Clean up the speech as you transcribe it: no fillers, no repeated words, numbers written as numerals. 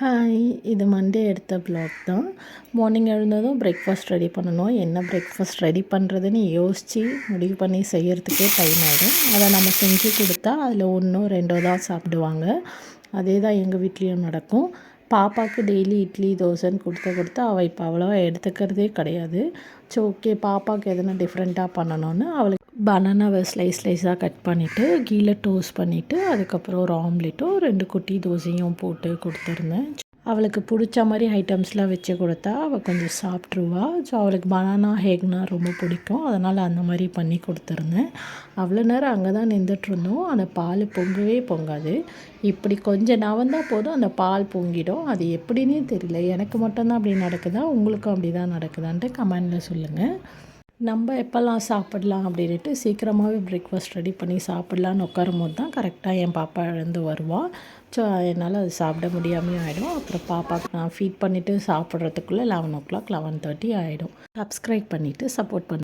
Hi, இது Monday எடுத்த block தான். மார்னிங் எழுந்ததும் பிரேக்ஃபாஸ்ட் ரெடி பண்ணணும். என்ன பிரேக்ஃபாஸ்ட் ரெடி பண்ணுறதுன்னு யோசித்து முடிவு பண்ணி செய்கிறதுக்கே டைம் ஆகிடும். அதை நம்ம செஞ்சு கொடுத்தா அதில் 1ஓ 2ஓ தான் சாப்பிடுவாங்க. அதே தான் எங்கள் வீட்லேயும் நடக்கும். பாப்பாவுக்கு டெய்லி இட்லி தோசைன்னு கொடுத்து அவள் இப்போ அவ்வளோவா எடுத்துக்கிறதே கிடையாது. ஸோ ஓகே, பாப்பாவுக்கு எதனா டிஃப்ரெண்ட்டாக பண்ணணும்னு அவளுக்கு பனானாவை ஸ்லைஸாக கட் பண்ணிவிட்டு கீழே டோஸ்ட் பண்ணிவிட்டு அதுக்கப்புறம் ஒரு ஆம்லேட்டும் 2 குட்டி தோசையும் போட்டு கொடுத்துருந்தேன். அவளுக்கு பிடிச்ச மாதிரி ஐட்டம்ஸ்லாம் வச்சு கொடுத்தா அவள் கொஞ்சம் சாப்பிட்ருவா. ஸோ அவளுக்கு பனானா ஹேக்னால் ரொம்ப பிடிக்கும். அதனால் அந்த மாதிரி பண்ணி கொடுத்துருந்தேன். அவ்வளோ நேரம் அங்கே தான் நின்றுட்டுருந்தோம். அந்த பால் பொங்கவே பொங்காது. இப்படி கொஞ்சம் நவந்தால் போதும் அந்த பால் பொங்கிடும். அது எப்படின்னே தெரியல. எனக்கு மட்டும்தான் அப்படி நடக்குதா, உங்களுக்கும் அப்படி தான் நடக்குதான்ட்டு கமெண்டில் சொல்லுங்கள். நம்ம எப்போல்லாம் சாப்பிட்லாம் அப்படின்ட்டு சீக்கிரமாகவே பிரேக்ஃபாஸ்ட் ரெடி பண்ணி சாப்பிட்லான்னு உட்காரும்போது தான் கரெக்டாக என் பாப்பா எழுந்து வருவாள். ஸோ என்னால் அது சாப்பிட முடியாமல் ஆகிடும். அப்புறம் பாப்பாவுக்கு நான் ஃபீட் பண்ணிவிட்டு சாப்பிட்றதுக்குள்ளே 11 o'clock 11:30 ஆகிடும். சப்ஸ்கிரைப் பண்ணிவிட்டு சப்போர்ட் பண்ணி